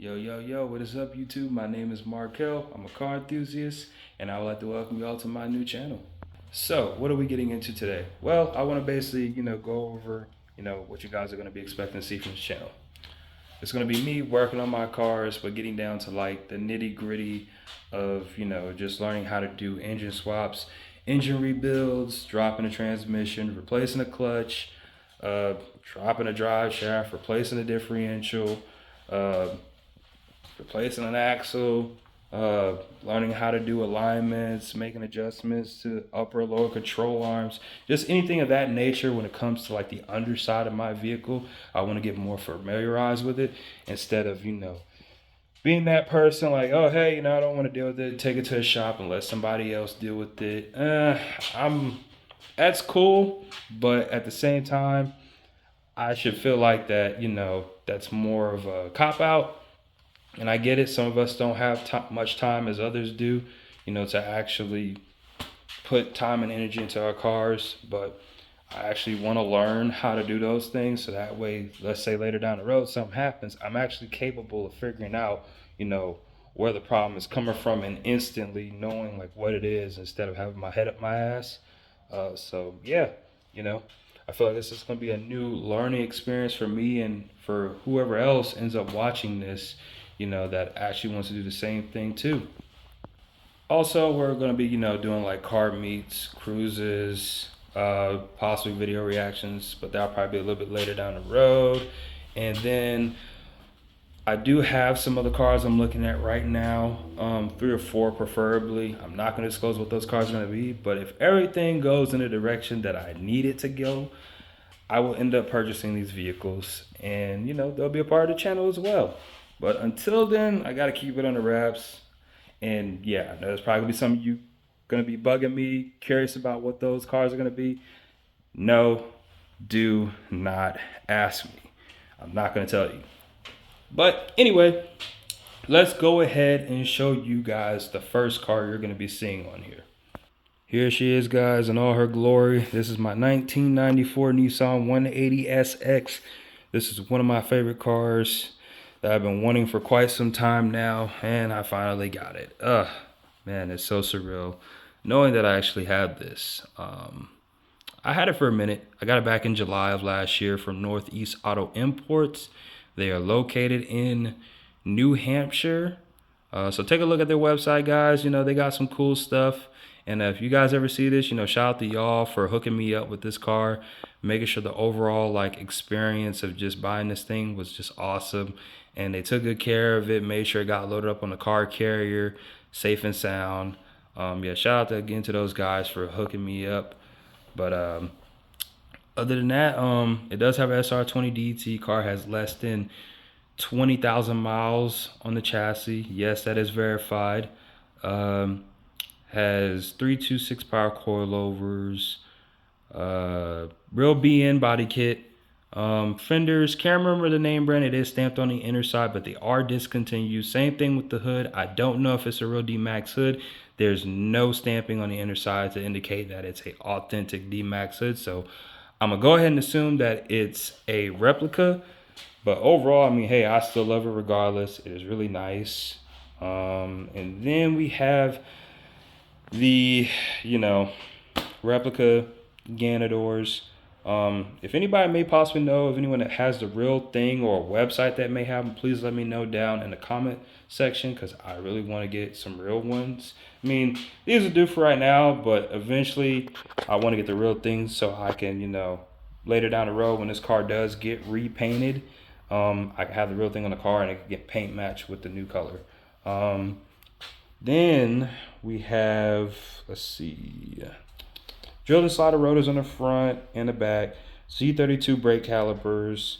Yo, yo, yo, what is up, YouTube? My name is Markel. I'm a car enthusiast, and I would like to welcome you all to my new channel. So, what are we getting into today? Well, I want to basically, go over, what you guys are going to be expecting to see from this channel. It's going to be me working on my cars, but getting down to like the nitty gritty of, just learning how to do engine swaps, engine rebuilds, dropping a transmission, replacing a clutch, dropping a drive shaft, replacing a differential, uh, replacing an axle, learning how to do alignments, making adjustments to upper and lower control arms, just anything of that nature when it comes to like the underside of my vehicle. I want to get more familiarized with it instead of, being that person like, oh, hey, I don't want to deal with it. Take it to a shop and let somebody else deal with it. That's cool. But at the same time, I should feel like that, that's more of a cop out. And I get it. Some of us don't have much time as others do, to actually put time and energy into our cars. But I actually want to learn how to do those things. So that way, let's say later down the road, something happens. I'm actually capable of figuring out, where the problem is coming from and instantly knowing like what it is instead of having my head up my ass. So yeah, you know, I feel like this is going to be a new learning experience for me and for whoever else ends up watching this, that actually wants to do the same thing too. Also, we're going to be, doing like car meets, cruises, possibly video reactions, but that'll probably be a little bit later down the road. And then I do have some other cars I'm looking at right now, three or four preferably. I'm not going to disclose what those cars are going to be, but if everything goes in the direction that I need it to go, I will end up purchasing these vehicles, and they'll be a part of the channel as well. But until then, I got to keep it under wraps. And yeah, I know there's probably gonna be some of you gonna be bugging me, curious about what those cars are gonna be. No, do not ask me. I'm not gonna tell you. But anyway, let's go ahead and show you guys the first car you're gonna be seeing on here. Here she is, guys, in all her glory. This is my 1994 Nissan 180SX. This is one of my favorite cars that I've been wanting for quite some time now, and I finally got it. Man, it's so surreal knowing that I actually have this. I had it for a minute. I got it back in July of last year from Northeast Auto Imports. They are located in New Hampshire. So take a look at their website, guys. They got some cool stuff. And if you guys ever see this, shout out to y'all for hooking me up with this car, making sure the overall like experience of just buying this thing was just awesome. And they took good care of it, made sure it got loaded up on the car carrier, safe and sound. Yeah, shout out again to those guys for hooking me up. But other than that, it does have an SR20 DT. Car has less than 20,000 miles on the chassis. Yes, that is verified. Has 326 power coilovers, real BN body kit. Fenders, can't remember the name brand. It is stamped on the inner side, but they are discontinued. Same thing with the hood. I don't know if it's a real D-Max hood. There's no stamping on the inner side to indicate that it's a authentic D-Max hood. So I'm gonna go ahead and assume that it's a replica. But overall, I mean, hey, I still love it regardless. It is really nice. And then we have the, replica Ganadors. If anybody may possibly know of anyone that has the real thing or a website that may have them, please let me know down in the comment section because I really want to get some real ones. I mean, these are due for right now, but eventually I want to get the real things so I can, later down the road when this car does get repainted, I can have the real thing on the car and it can get paint matched with the new color. Then we have, let's see, drill and slider rotors on the front and the back, C32 brake calipers,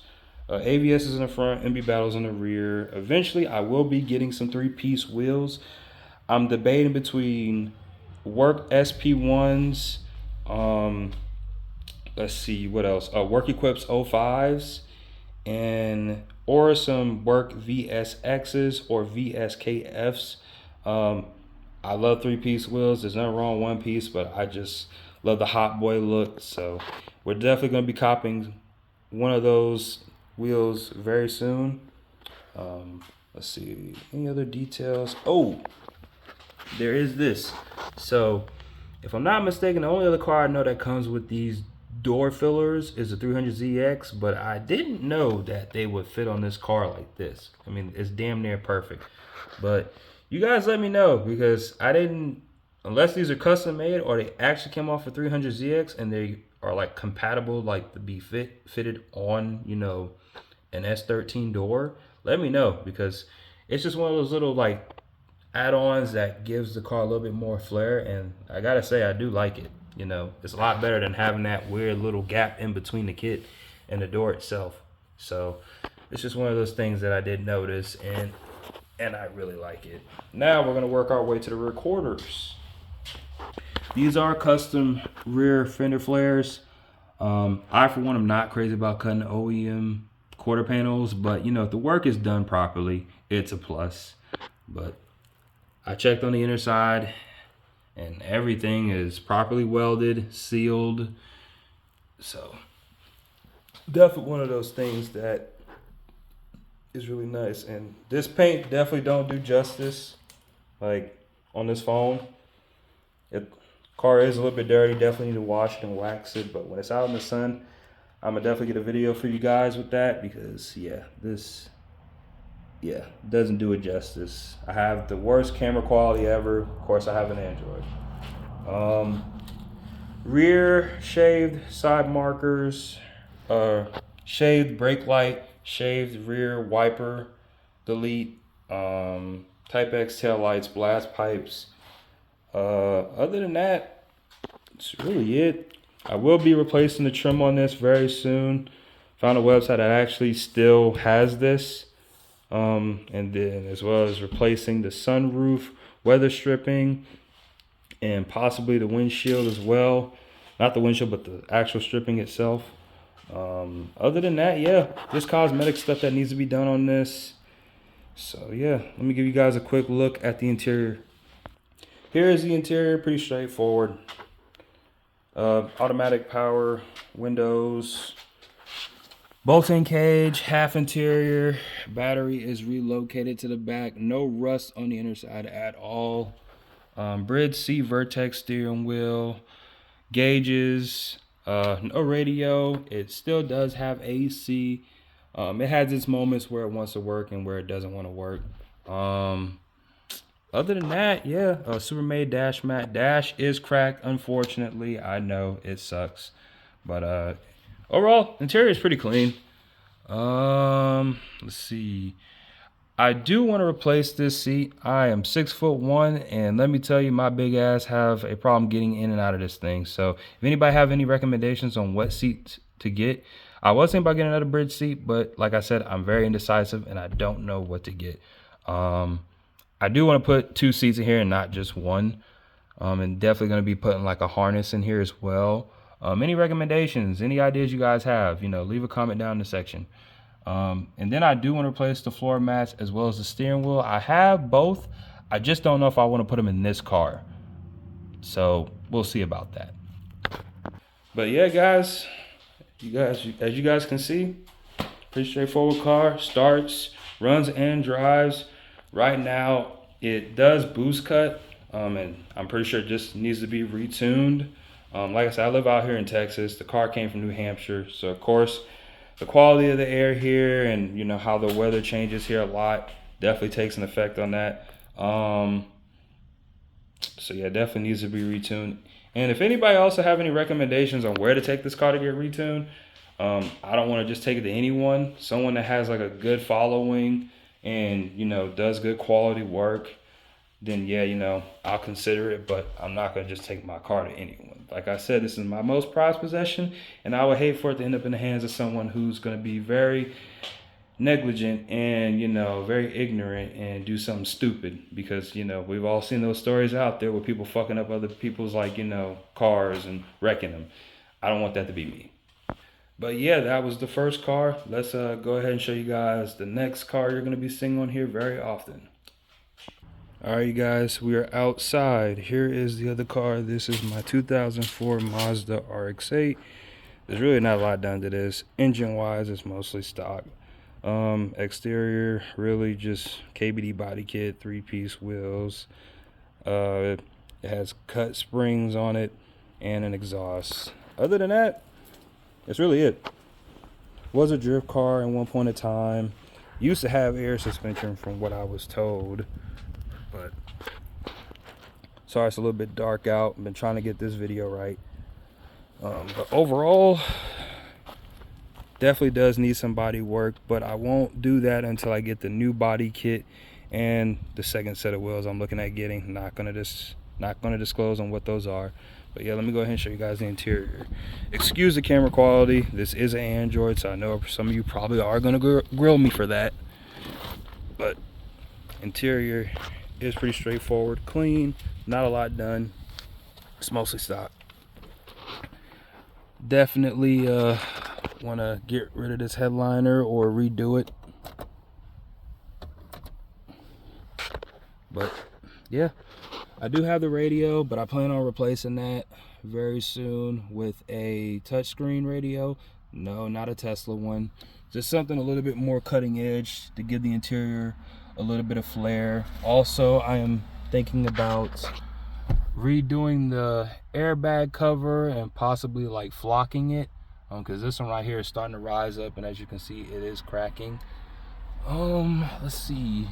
ABS is in the front, MB battles in the rear. Eventually, I will be getting some three-piece wheels. I'm debating between Work SP1s, let's see, what else? Work Equips 05s, and or some Work VSXs or VSKFs. I love three-piece wheels. There's nothing wrong with one piece, but I just love the hot boy look. So we're definitely going to be copying one of those wheels very soon. Let's see, any other details? Oh, there is this. So, if I'm not mistaken, the only other car I know that comes with these door fillers is the 300ZX, but I didn't know that they would fit on this car like this. I mean, it's damn near perfect. But you guys let me know, because I didn't, unless these are custom made or they actually came off a 300ZX and they are like compatible, like to be fitted on, you know, an S13 door, let me know, because it's just one of those little like add-ons that gives the car a little bit more flair, and I gotta say I do like it. You know, it's a lot better than having that weird little gap in between the kit and the door itself. So it's just one of those things that I did notice, and I really like it. Now we're gonna work our way to the rear quarters. These are custom rear fender flares. I, for one, am not crazy about cutting OEM quarter panels, but you know, if the work is done properly, it's a plus. But I checked on the inner side and everything is properly welded, sealed. So definitely one of those things that is really nice. And this paint definitely don't do justice. Like on this phone, it car is a little bit dirty. Definitely need to wash it and wax it. But when it's out in the sun, I'm gonna definitely get a video for you guys with that, because yeah, this doesn't do it justice. I have the worst camera quality ever. Of course, I have an Android. Rear shaved side markers, shaved brake light, shaved rear wiper, delete, Type X tail lights, blast pipes. Other than that, that's really it. I will be replacing the trim on this very soon. Found a website that actually still has this. And then as well as replacing the sunroof, weather stripping, and possibly the windshield as well. Not the windshield, but the actual stripping itself. Other than that, yeah, just cosmetic stuff that needs to be done on this. So yeah, let me give you guys a quick look at the interior. Here is the interior, pretty straightforward. Automatic power windows, bolt-in cage, half interior. Battery is relocated to the back. No rust on the inner side at all. Bridge C Vertex steering wheel. Gauges. No radio. It still does have AC. It has its moments where it wants to work and where it doesn't want to work. Other than that, yeah, super made dash mat. Dash is cracked, unfortunately. I know it sucks, but overall, interior is pretty clean. Let's see. I do want to replace this seat. I am 6'1", and let me tell you, my big ass have a problem getting in and out of this thing. So if anybody have any recommendations on what seat to get, I was thinking about getting another bridge seat, but like I said, I'm very indecisive and I don't know what to get. I do want to put 2 seats in here and not just one. And definitely going to be putting like a harness in here as well. Any recommendations, any ideas you guys have, you know, leave a comment down in the section. And then I do want to replace the floor mats as well as the steering wheel. I have both. I just don't know if I want to put them in this car. So we'll see about that. But yeah, guys, as you guys can see, pretty straightforward car. Starts, runs, and drives. Right now, it does boost cut, and I'm pretty sure it just needs to be retuned. Like I said, I live out here in Texas. The car came from New Hampshire, so of course, the quality of the air here and you know how the weather changes here a lot definitely takes an effect on that. So yeah, definitely needs to be retuned. And if anybody also have any recommendations on where to take this car to get retuned, I don't want to just take it to anyone. Someone that has like a good following and you know does good quality work, then yeah, you know, I'll consider it, but I'm not going to just take my car to anyone. Like I said, this is my most prized possession, and I would hate for it to end up in the hands of someone who's going to be very negligent and, you know, very ignorant and do something stupid, because, you know, we've all seen those stories out there where people fucking up other people's, like, you know, cars and wrecking them. I don't want that to be me. But yeah, that was the first car. Let's go ahead and show you guys the next car you're going to be seeing on here very often. Alright, you guys, we are outside. Here is the other car. This is my 2004 Mazda RX-8. There's really not a lot done to this. Engine wise, it's mostly stock. Exterior, really just KBD body kit, 3-piece wheels. It has cut springs on it and an exhaust. Other than that, that's really it. Was a drift car at one point in time. Used to have air suspension from what I was told, but sorry it's a little bit dark out. I've been trying to get this video right. But overall, definitely does need some body work, but I won't do that until I get the new body kit and the second set of wheels I'm looking at getting. Not gonna disclose on what those are. But yeah, let me go ahead and show you guys the interior. Excuse the camera quality. This is an Android, so I know some of you probably are gonna grill me for that. But interior is pretty straightforward, clean, not a lot done. It's mostly stock. Definitely want to get rid of this headliner or redo it. But yeah, I do have the radio, but I plan on replacing that very soon with a touchscreen radio. No, not a Tesla one. Just something a little bit more cutting edge to give the interior a little bit of flair. Also, I am thinking about redoing the airbag cover and possibly like flocking it, because this one right here is starting to rise up, and as you can see, it is cracking. Let's see.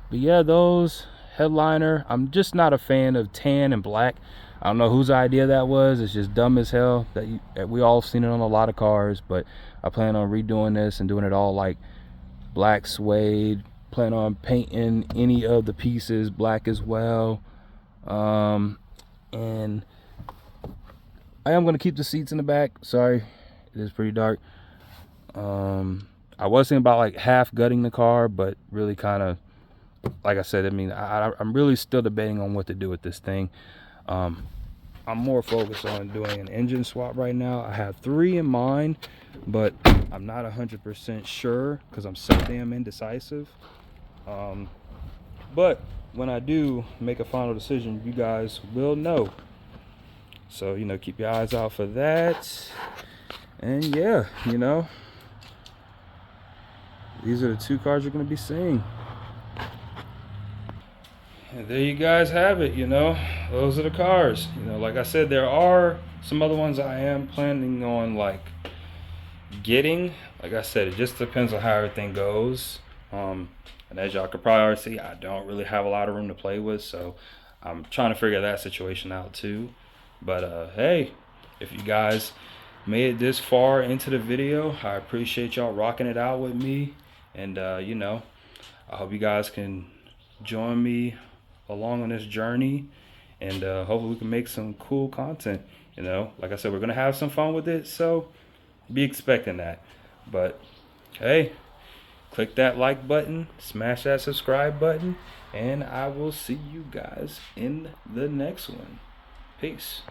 But yeah, those headliner, I'm just not a fan of tan and black. I don't know whose idea that was. It's just dumb as hell. That we all seen it on a lot of cars, but I plan on redoing this and doing it all like black suede. Plan on painting any of the pieces black as well. And I am going to keep the seats in the back. Sorry, it is pretty dark. I was thinking about like half gutting the car, but really kind of, like I said, I mean, I'm really still debating on what to do with this thing. I'm more focused on doing an engine swap right now. I have 3 in mind, but I'm not 100% sure because I'm so damn indecisive. But when I do make a final decision, you guys will know. So, you know, keep your eyes out for that. And yeah, you know, these are the 2 cars you're going to be seeing. And there you guys have it, you know, those are the cars. You know, like I said, there are some other ones I am planning on like getting. Like I said, it just depends on how everything goes. And as y'all could probably already see, I don't really have a lot of room to play with, so I'm trying to figure that situation out too. But hey, if you guys made it this far into the video, I appreciate y'all rocking it out with me. And you know, I hope you guys can join me along on this journey, and hopefully we can make some cool content. You know, like I said, we're gonna have some fun with it, so be expecting that. But hey, click that like button, smash that subscribe button, and I will see you guys in the next one. Peace.